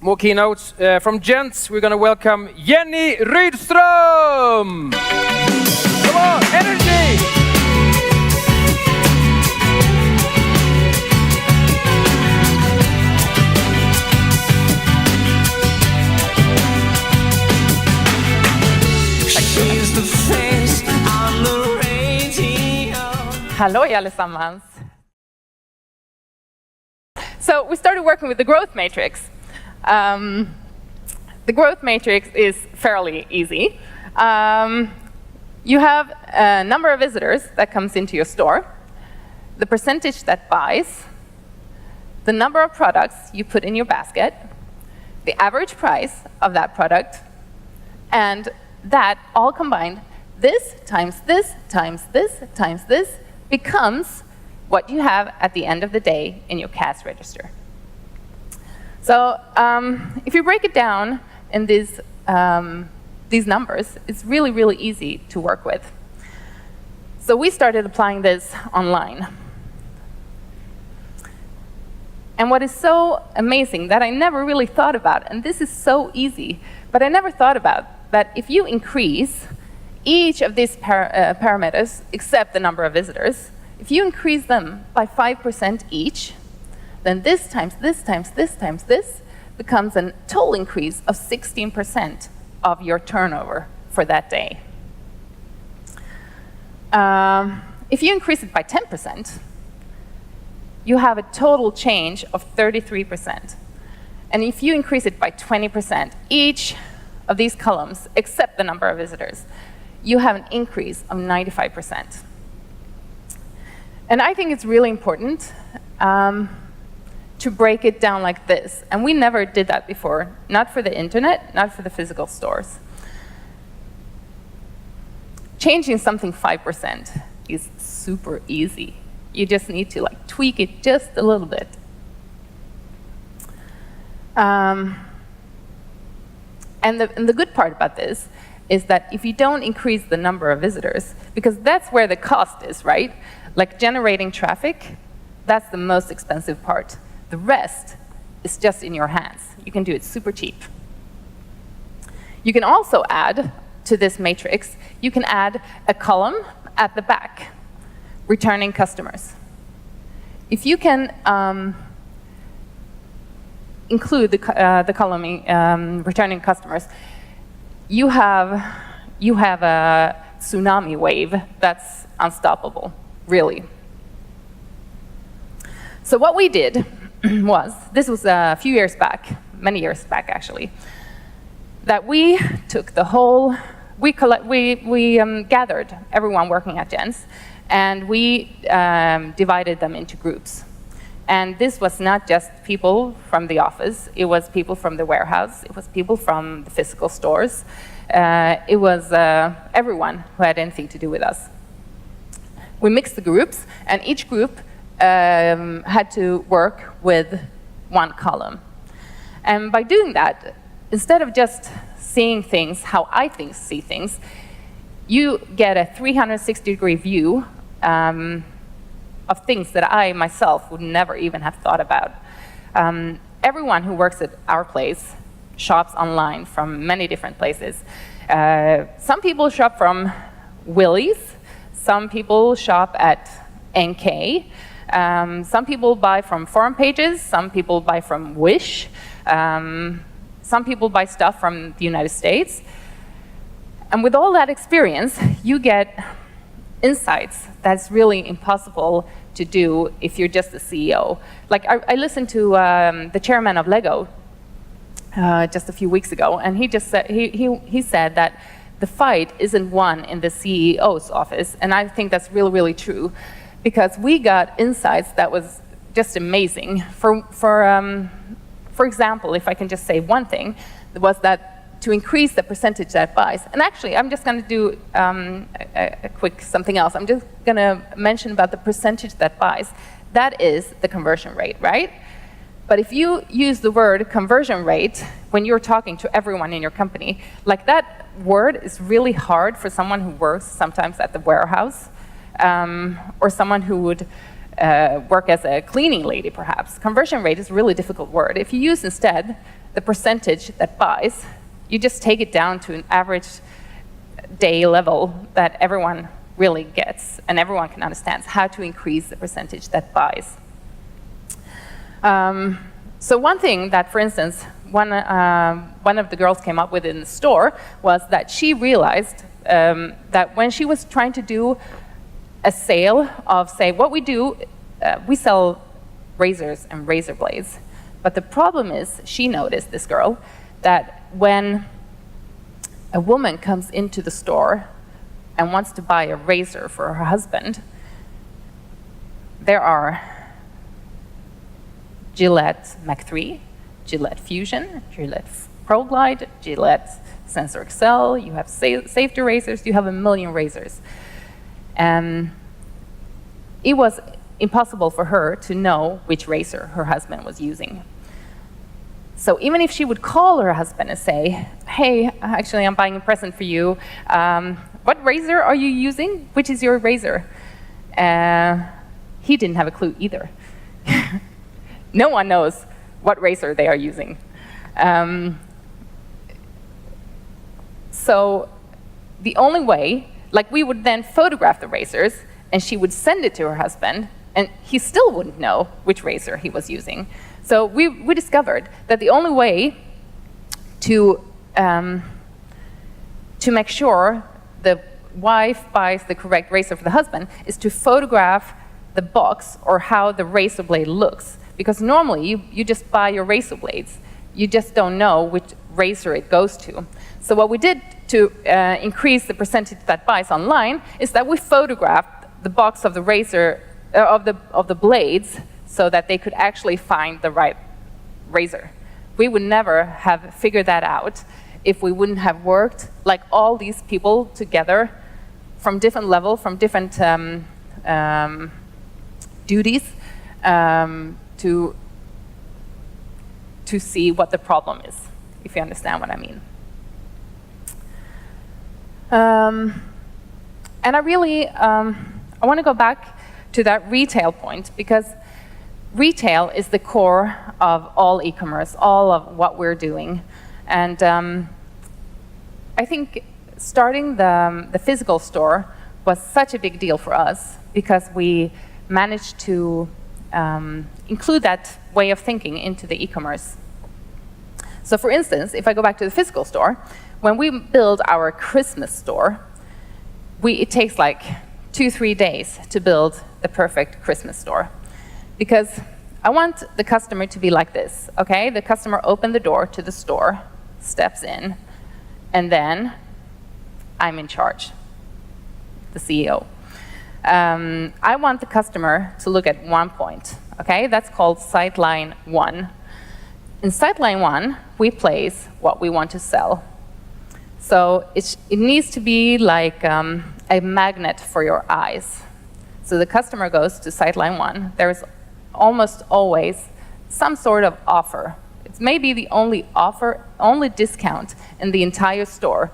more keynotes. From GENTS, we're going to welcome Jenny Rydhstro. Come on, energy! Hallå allesammans! So we started working with the growth matrix. The growth matrix is fairly easy. You have a number of visitors that comes into your store, the percentage that buys, the number of products you put in your basket, the average price of that product, and that all combined, this times this times this times this becomes what you have at the end of the day in your cash register. So if you break it down in these numbers, it's really, really easy to work with. So we started applying this online. And what is so amazing that I never really thought about, and this is so easy, but I never thought about that if you increase each of these parameters, except the number of visitors, if you increase them by 5% each, then this times this times this times this becomes a total increase of 16% of your turnover for that day. If you increase it by 10%, you have a total change of 33%. And if you increase it by 20%, each of these columns, except the number of visitors, you have an increase of 95%. And I think it's really important to break it down like this. And we never did that before, not for the internet, not for the physical stores. Changing something 5% is super easy. You just need to tweak it just a little bit. And the good part about this is that if you don't increase the number of visitors, because that's where the cost is, right? Like generating traffic, that's the most expensive part. The rest is just in your hands. You can do it super cheap. You can also add to this matrix, you can add a column at the back, returning customers. If you can include the column returning customers, you have a tsunami wave that's unstoppable, really. So what we did was, this was a few years back, many years back actually, that we took the whole, we gathered everyone working at GENTS, and we divided them into groups. And this was not just people from the office, it was people from the warehouse, it was people from the physical stores, it was everyone who had anything to do with us. We mixed the groups, and each group had to work with one column. And by doing that, instead of just seeing things how I see things, you get a 360-degree view of things that I myself would never even have thought about. Everyone who works at our place shops online from many different places. Some people shop from Willys, some people shop at NK, some people buy from forum pages, some people buy from Wish, some people buy stuff from the United States. And with all that experience, you get insights that's really impossible to do if you're just a CEO. Like I listened to the chairman of Lego just a few weeks ago, and he just said, he said that the fight isn't won in the CEO's office, and I think that's really, really true, because we got insights that was just amazing. For example, if I can just say one thing, was that to increase the percentage that buys. And actually, I'm just going to do a quick something else. I'm just going to mention about the percentage that buys. That is the conversion rate, right? But if you use the word conversion rate when you're talking to everyone in your company, like that word is really hard for someone who works sometimes at the warehouse, or someone who would work as a cleaning lady, perhaps. Conversion rate is a really difficult word. If you use instead the percentage that buys, you just take it down to an average day level that everyone really gets and everyone can understand how to increase the percentage that buys. So one thing that, for instance, one of the girls came up with in the store was that she realized that when she was trying to do a sale of, say, what we do, we sell razors and razor blades. But the problem is, she noticed, this girl, that when a woman comes into the store and wants to buy a razor for her husband, there are Gillette Mach 3, Gillette Fusion, Gillette Pro Glide, Gillette Sensor XL, you have safety razors, you have a million razors. It was impossible for her to know which razor her husband was using. So even if she would call her husband and say, hey, actually I'm buying a present for you, what razor are you using? Which is your razor? He didn't have a clue either. No one knows what razor they are using. So the only way, like we would then photograph the razors and she would send it to her husband and he still wouldn't know which razor he was using. So we discovered that the only way to make sure the wife buys the correct razor for the husband is to photograph the box or how the razor blade looks. Because normally you just buy your razor blades. You just don't know which razor it goes to. So what we did to increase the percentage that buys online is that we photographed the box of the razor, of the blades, so that they could actually find the right razor. We would never have figured that out if we wouldn't have worked like all these people together from different levels, from different duties, to see what the problem is, if you understand what I mean. And I really, I want to go back to that retail point, because retail is the core of all e-commerce, all of what we're doing. And I think starting the physical store was such a big deal for us, because we managed to include that way of thinking into the e-commerce. So for instance, if I go back to the physical store, when we build our Christmas store, it takes like 2-3 days to build the perfect Christmas store. Because I want the customer to be like this, okay? The customer opens the door to the store, steps in, and then I'm in charge, the CEO. I want the customer to look at one point, okay? That's called sightline 1. In sightline 1, we place what we want to sell. So it needs to be like a magnet for your eyes. So the customer goes to sightline 1. There's almost always some sort of offer. It's maybe the only offer, only discount in the entire store,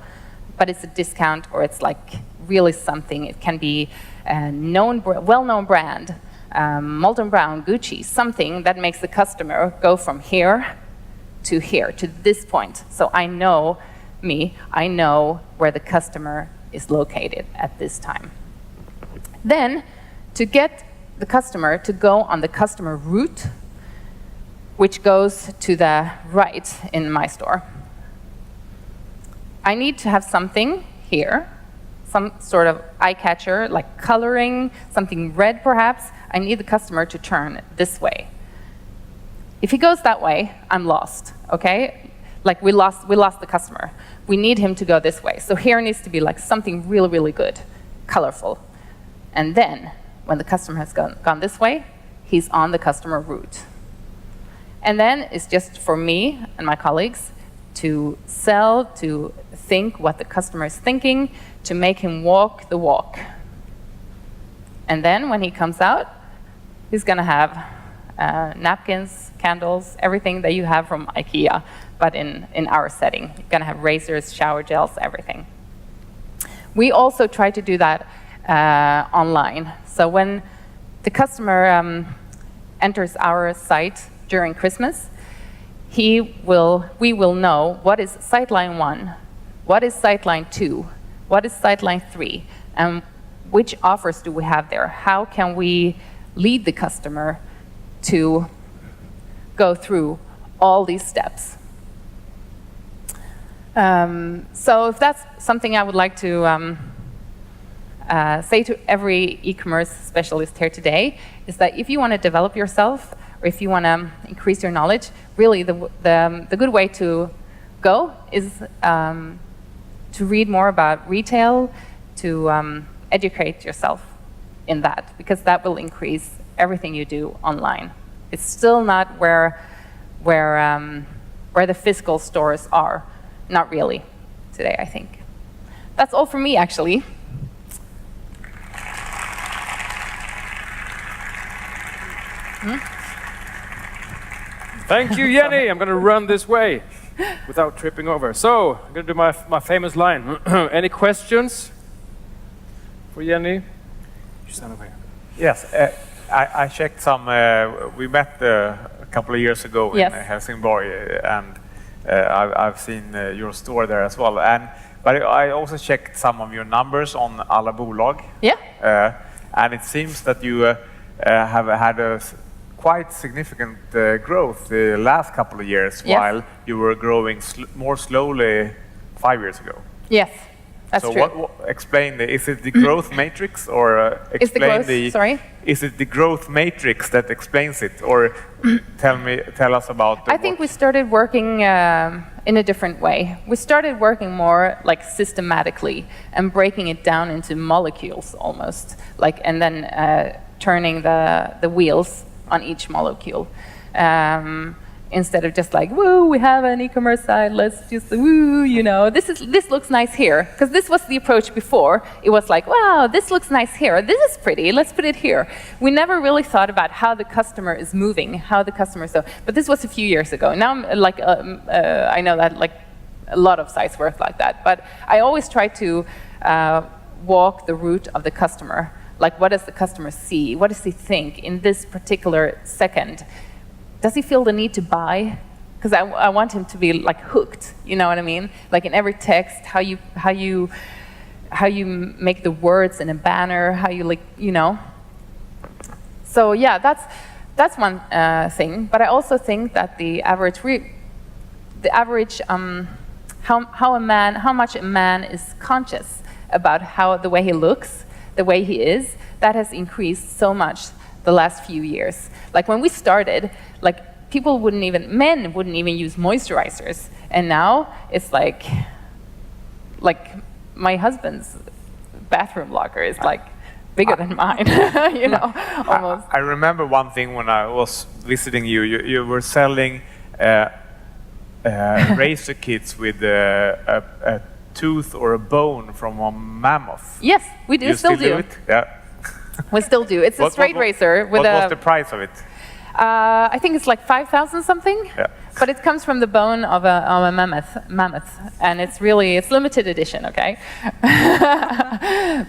but it's a discount, or it's like really something. It can be a well-known brand, Molton Brown, Gucci, something that makes the customer go from here, to this point. So I know where the customer is located at this time. Then, to get the customer to go on the customer route, which goes to the right in my store, I need to have something here, some sort of eye catcher, like coloring, something red perhaps. I need the customer to turn this way. If he goes that way, I'm lost, okay? Like we lost the customer. We need him to go this way. So here needs to be like something really, really good, colorful. And then, when the customer has gone this way, he's on the customer route. And then it's just for me and my colleagues to sell, to think what the customer is thinking, to make him walk the walk. And then when he comes out, he's going to have napkins, candles, everything that you have from IKEA, but in our setting. You're going to have razors, shower gels, everything. We also try to do that online. So when the customer enters our site during Christmas, we will know what is sightline 1, what is sightline 2, what is sightline 3, and which offers do we have there? How can we lead the customer to go through all these steps? So if that's something I would like to say to every e-commerce specialist here today, is that if you want to develop yourself, or if you want to increase your knowledge, really the good way to go is to read more about retail, to educate yourself in that, because that will increase everything you do online. It's still not where the physical stores are. Not really today, I think. That's all for me, actually. Thank you, Jenny. I'm going to run this way without tripping over. So, I'm going to do my famous line. Any questions for Jenny? You stand over here. Yes, I checked some. We met a couple of years ago in Helsingborg, and I've seen your store there as well. But I also checked some of your numbers on Alla Bolag. Yeah. And it seems that you have had a quite significant growth the last couple of years, while you were growing more slowly 5 years ago. Yes, that's so true. Explain is it the growth matrix, or explain is it the growth matrix that explains it, or tell us about? I think we started working in a different way. We started working more like systematically and breaking it down into molecules almost, like, and then turning the wheels on each molecule. Instead of just like, woo, we have an e-commerce site, let's just, woo, you know, this looks nice here. Because this was the approach before. It was like, wow, this looks nice here. This is pretty, let's put it here. We never really thought about how the customer is moving, how the customer, but this was a few years ago. Now, like, I know that like a lot of sites work like that, but I always try to walk the route of the customer. Like, what does the customer see? What does he think in this particular second? Does he feel the need to buy? Because I want him to be like hooked. You know what I mean? Like in every text, how you make the words in a banner, how you like, you know. So yeah, that's one thing. But I also think that the average how much a man is conscious about the way he looks, the way he is, that has increased so much the last few years. Like when we started, like men wouldn't even use moisturizers, and now it's like my husband's bathroom locker is like bigger than mine, you know, almost. I remember one thing when I was visiting you. You were selling razor kits with a tooth or a bone from a mammoth. Yes, we do. You still do. It? Yeah. We still do. It's a straight razor with What was the price of it? I think it's like 5,000 something. Yeah. But it comes from the bone of a mammoth, and it's limited edition. Okay.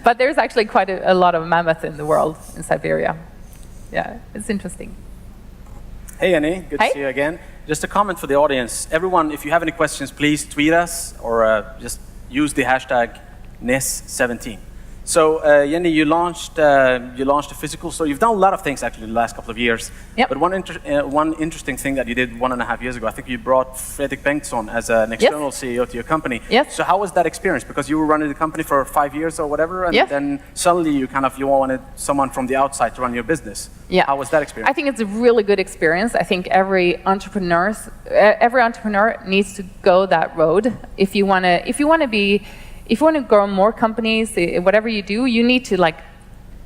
But there's actually quite a lot of mammoth in the world, in Siberia. Yeah, it's interesting. Hey, Jenny, good to see you again. Just a comment for the audience. Everyone, if you have any questions, please tweet us or just use the hashtag NES17. So, Jenny, you launched a physical store. You've done a lot of things actually in the last couple of years. Yep. But one interesting thing that you did 1.5 years ago, I think you brought Fredrik Bengtsson as an external CEO to your company. Yes. So how was that experience? Because you were running the company for 5 years or whatever, and then suddenly you wanted someone from the outside to run your business. Yeah. How was that experience? I think it's a really good experience. I think every entrepreneur needs to go that road. If you want to grow more companies, whatever you do, you need to like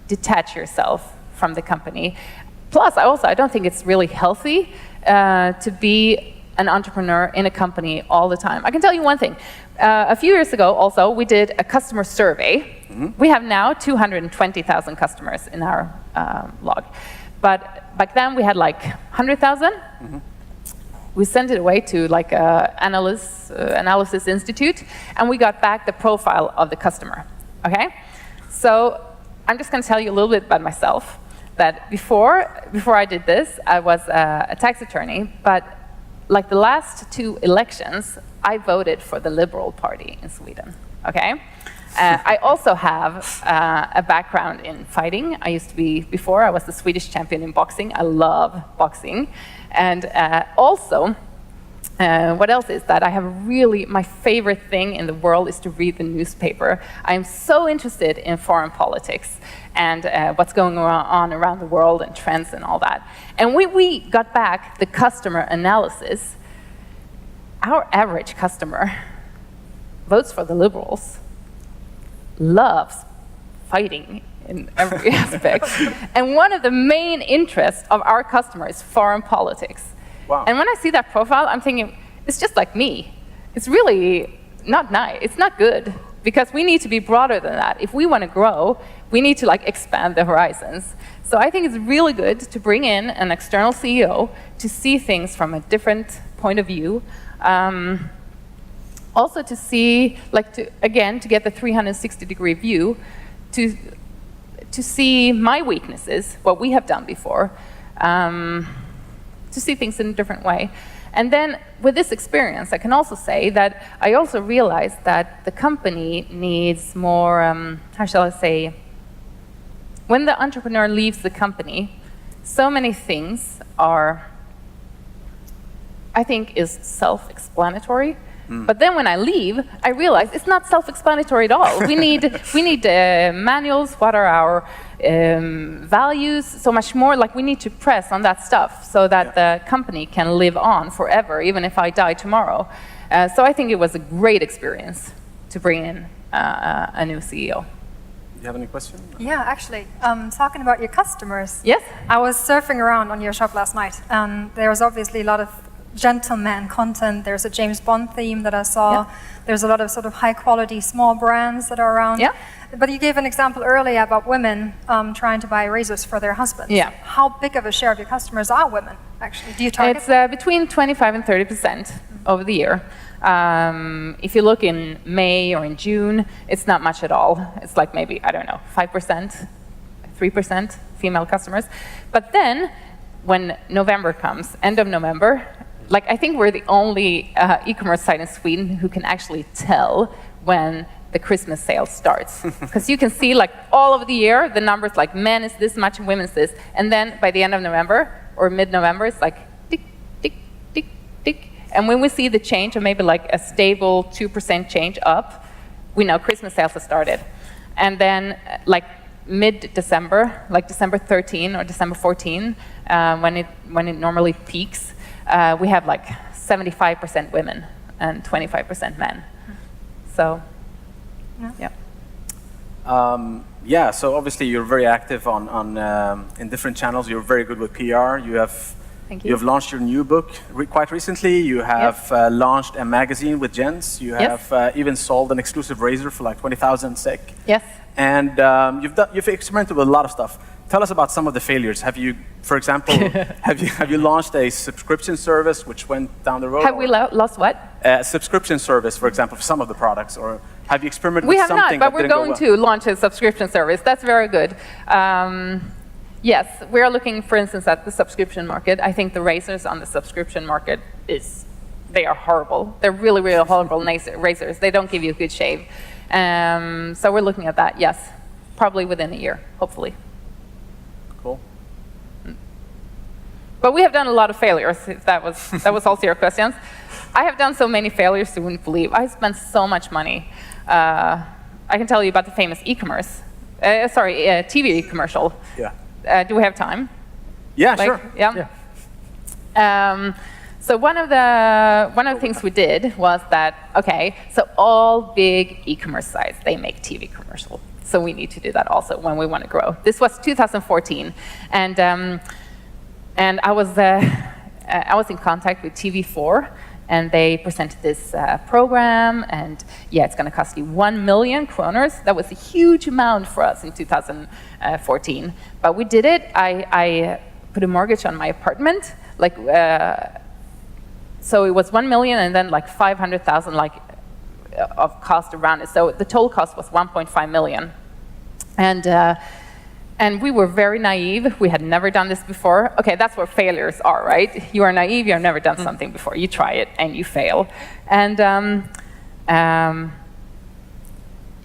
detach yourself from the company. Plus, I don't think it's really healthy to be an entrepreneur in a company all the time. I can tell you one thing. A few years ago, also, we did a customer survey. Mm-hmm. We have now 220,000 customers in our log. But back then, we had like 100,000. Mm-hmm. We sent it away to like analysis institute, and we got back the profile of the customer. Okay, so I'm just going to tell you a little bit about myself. that before I did this, I was a tax attorney, but like the last 2 elections, I voted for the Liberal Party in Sweden, okay? I also have a background in fighting. I used to be, before I was the Swedish champion in boxing. I love boxing. And also, what else is that I have really, my favorite thing in the world is to read the newspaper. I'm so interested in foreign politics and what's going on around the world and trends and all that. And when we got back the customer analysis, our average customer votes for the Liberals, loves fighting in every aspect. And one of the main interests of our customers is foreign politics. Wow. And when I see that profile, I'm thinking, it's just like me. It's really not nice. It's not good, because we need to be broader than that. If we want to grow, we need to like expand the horizons. So I think it's really good to bring in an external CEO to see things from a different point of view. Also to see, like, to get the 360-degree view, to see my weaknesses, what we have done before, to see things in a different way. And then with this experience, I can also say that I also realized that the company needs more, how shall I say, when the entrepreneur leaves the company, so many things are, I think, is self-explanatory. But then when I leave, I realize it's not self-explanatory at all. We need manuals, what are our values, so much more. Like, we need to press on that stuff so that the company can live on forever, even if I die tomorrow. So I think it was a great experience to bring in a new CEO. Do you have any questions? Yeah, actually, talking about your customers. Yes? I was surfing around on your shop last night, and there was obviously a lot of gentleman content. There's a James Bond theme that I saw. Yeah. There's a lot of sort of high quality small brands that are around. Yeah. But you gave an example earlier about women trying to buy razors for their husbands. Yeah. How big of a share of your customers are women, actually? Do you target? It's between 25 and 30% over the year. If you look in May or in June, it's not much at all. It's like maybe, I don't know, 5%, 3% female customers. But then, when November comes, end of November, like, I think we're the only e-commerce site in Sweden who can actually tell when the Christmas sale starts. Because you can see, like, all over the year, the numbers, like, men is this much and women is this. And then by the end of November or mid-November, it's like, tick, tick, tick, tick. And when we see the change, or maybe like a stable 2% change up, we know Christmas sales have started. And then, like, mid-December, like December 13 or December 14, when it normally peaks, we have like 75% women and 25% men. So, yeah. Yeah, so obviously you're very active in different channels. You're very good with PR. Thank you. You have launched your new book quite recently. You have launched a magazine with GENTS. You have even sold an exclusive razor for like 20,000 SEK. Yes. And you've experimented with a lot of stuff. Tell us about some of the failures. Have you, for example, have you launched a subscription service which went down the road? Have we lost what? A subscription service, for example, for some of the products, or have you experimented with something? We have not, but we're going to launch a subscription service. That's very good. Yes, we are looking, for instance, at the subscription market. I think the razors on the subscription market they are horrible. They're really, really horrible razors. They don't give you a good shave. So we're looking at that, yes. Probably within a year, hopefully. Cool. But we have done a lot of failures, if that was also your questions. I have done so many failures you wouldn't believe. I spent so much money. I can tell you about the famous eCommerce. TV commercial. Yeah. Do we have time? Yeah, sure. Yeah. So one of the things we did was that, okay, so all big e-commerce sites, they make TV commercial. So we need to do that also when we want to grow. This was 2014, and I was in contact with TV4, and they presented this program, and yeah, it's going to cost you 1 million kronor. That was a huge amount for us in 2014, but we did it. I put a mortgage on my apartment, like, so it was 1 million, and then like 500,000 like of cost around it. So the total cost was 1.5 million, and And we were very naive. We had never done this before. Okay, that's what failures are, right? You are naive, you have never done something before. You try it and you fail. And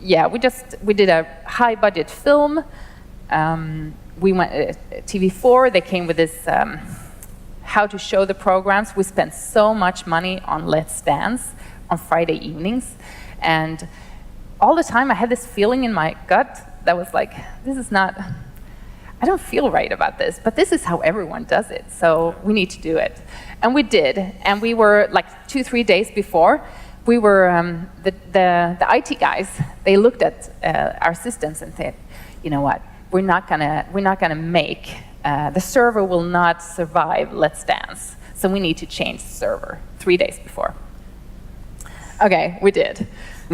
yeah, we did a high budget film. We went TV4, they came with this how to show the programs. We spent so much money on Let's Dance on Friday evenings. And all the time I had this feeling in my gut that was like, this is not, I don't feel right about this, but this is how everyone does it, so we need to do it. And we did, and we were like 2-3 days before, we were, the IT guys, they looked at our systems and said, you know what, we're not gonna make, the server will not survive Let's Dance, so we need to change the server 3 days before. Okay, we did.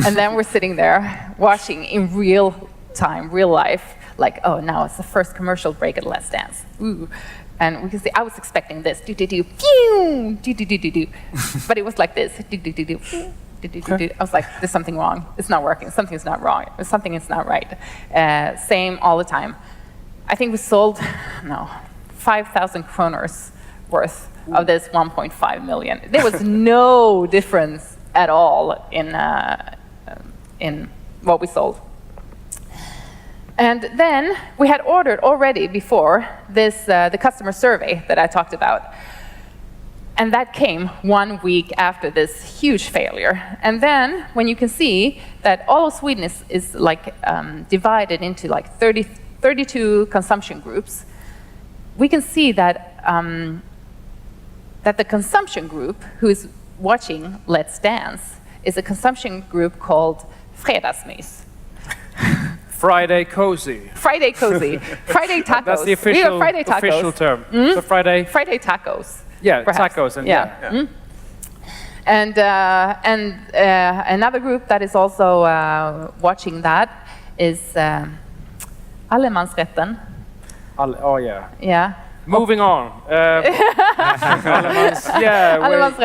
And then we're sitting there watching in real time, real life, like, oh, now it's the first commercial break at Let's Dance. Ooh. And we can see, I was expecting this, do-do-do, pew, do-do-do-do-do. But it was like this, do-do-do-do, do-do-do-do. I was like, there's something wrong. It's not working. Something's not wrong. Something is not right. Same all the time. I think we sold, 5,000 kroners worth of this 1.5 million. There was no difference at all in what we sold. And then we had ordered already before this the customer survey that I talked about. And that came 1 week after this huge failure. And then when you can see that all of Sweden is like divided into like 32 consumption groups, we can see that that the consumption group who is watching Let's Dance is a consumption group called Fredagsmys. Friday cozy. Friday cozy. Friday tacos. That's the We have Friday tacos. official term. So Friday tacos. Yeah, perhaps. tacos and yeah. And another group that is also watching that is Allemansrätten. Oh yeah. Yeah. Moving on.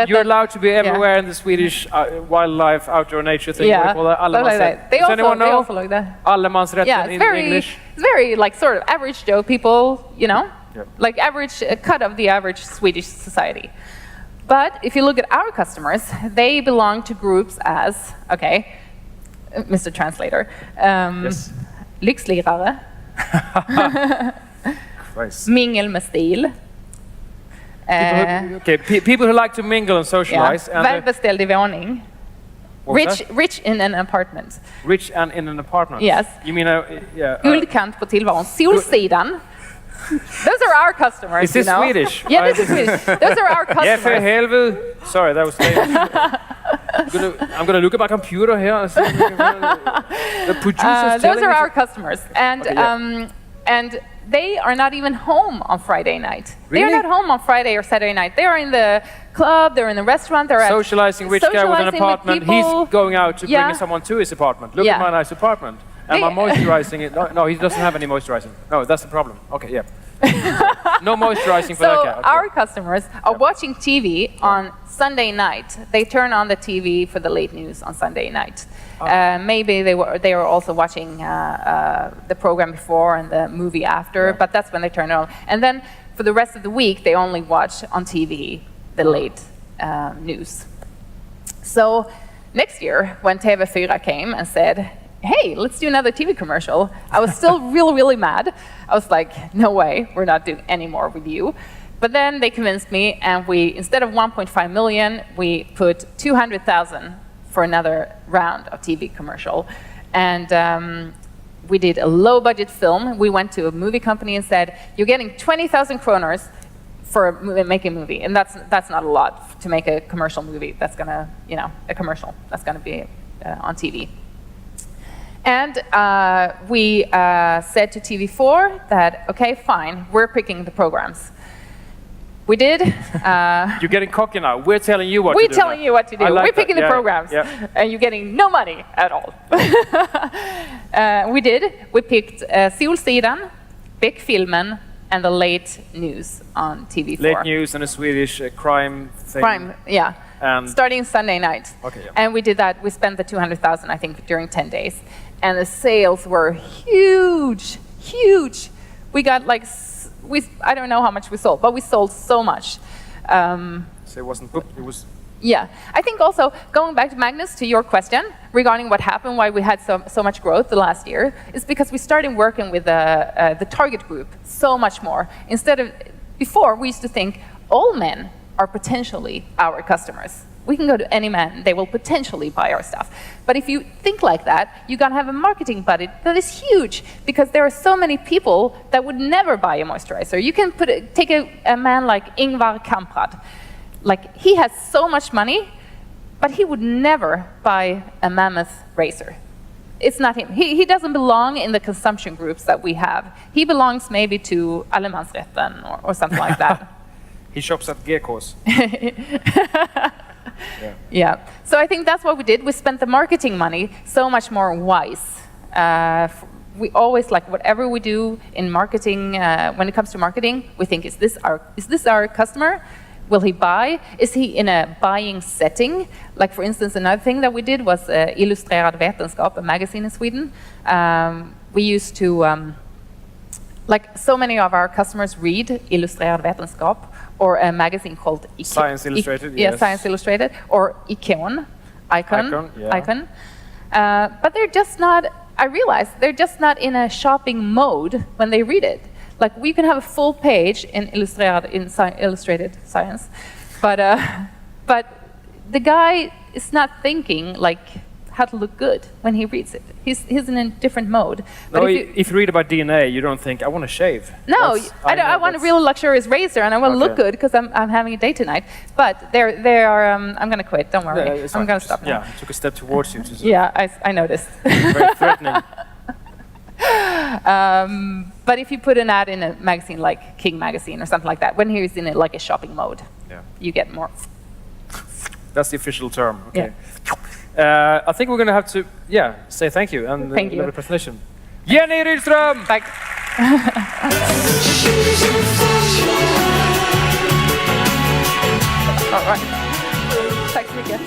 You're allowed to be everywhere in the Swedish wildlife, outdoor nature thing. Yeah. Does anyone know? They also like that. Allemansrätten in English? It's very like sort of average Joe people, you know, like average cut of the average Swedish society. But if you look at our customers, they belong to groups as, okay, Mr. Translator, lyxlirare. Mingel med stil. People who like to mingle and socialize. Yeah. Välbeställd i våning. Rich in an apartment. Rich and in an apartment? Yes. You mean, Guldkant på tillvaron. Solsidan. Those are our customers. Is this Swedish? Yeah, this is Swedish. Those are our customers. Yeah, för helvete. Sorry, that was I'm gonna look at my computer here. The producers those are our customers. And, and they are not even home on Friday night. Really? They are not home on Friday or Saturday night. They are in the club, they're in the restaurant, they're socializing rich guy with an apartment. He's going out to bring someone to his apartment. Look at my nice apartment. Am I moisturizing it? No, he doesn't have any moisturizing. No, that's the problem. Okay, yeah. No moisturizing for that guy. Okay. Our customers are watching TV on Sunday night. They turn on the TV for the late news on Sunday night. Maybe they were also watching the program before and the movie after, but that's when they turn it on. And then for the rest of the week, they only watch on TV the late news. So next year, when TV4 came and said, hey, let's do another TV commercial, I was still really mad. I was like, no way, we're not doing any more with you. But then they convinced me, and we, instead of 1.5 million, we put 200,000 for another round of TV commercial. And we did a low-budget film. We went to a movie company and said, you're getting 20,000 kroners for making a movie. And that's not a lot to make a commercial movie. That's gonna, a commercial that's gonna be on TV. And we said to TV4 that, okay, fine, we're picking the programs. We did. You're getting cocky now. We're telling you what to do. We're telling you what to do. Like we're picking the programs. Yeah. And you're getting no money at all. We did. We picked Solsidan, Beck-filmen, and the late news on TV4. Late news and a Swedish crime thing. Crime, yeah. And starting Sunday night. Okay, yeah. And we did that. We spent the 200,000, I think, during 10 days. And the sales were huge. We got like, I don't know how much we sold, but we sold so much. So it wasn't booked, it was... Yeah, I think also, going back to Magnus, to your question, regarding what happened, why we had so much growth the last year, is because we started working with the target group so much more. Instead of, before we used to think, all men are potentially our customers. We can go to any man, they will potentially buy our stuff. But if you think like that, you gotta have a marketing budget that is huge, because there are so many people that would never buy a moisturizer. You can take a man like Ingvar Kamprad. Like, he has so much money, but he would never buy a Mammoth razor. It's not him. He doesn't belong in the consumption groups that we have. He belongs maybe to Allemansrätten or something like that. He shops at GENTS. Yeah. So I think that's what we did. We spent the marketing money so much more wise. We always, like, whatever we do in marketing, when it comes to marketing, we think, is this our customer? Will he buy? Is he in a buying setting? Like, for instance, another thing that we did was Illustrerad Vetenskap, a magazine in Sweden. We used to, like, so many of our customers read Illustrerad Vetenskap, or a magazine called Science Illustrated, yes. Yeah, Science Illustrated, or Icon. But they're just not, I realized, they're just not in a shopping mode when they read it. Like, we can have a full page in Illustrated Science, but the guy is not thinking like how to look good when he reads it. He's in a different mode. But if you read about DNA, you don't think, I want to shave. No, I want a real luxurious razor, and I want to look good because I'm having a date tonight. But they are. I'm going to quit. Don't worry. Yeah, I'm going to stop now. Yeah, I took a step towards you. Yeah, I noticed. Very threatening. But if you put an ad in a magazine like King Magazine or something like that, when he's in like a shopping mode, you get more. That's the official term. Okay. Yeah. I think we're going to have to, say thank you and thank you. The presentation. Jenny Rydhstro! Tack. All right. Tack så mycket.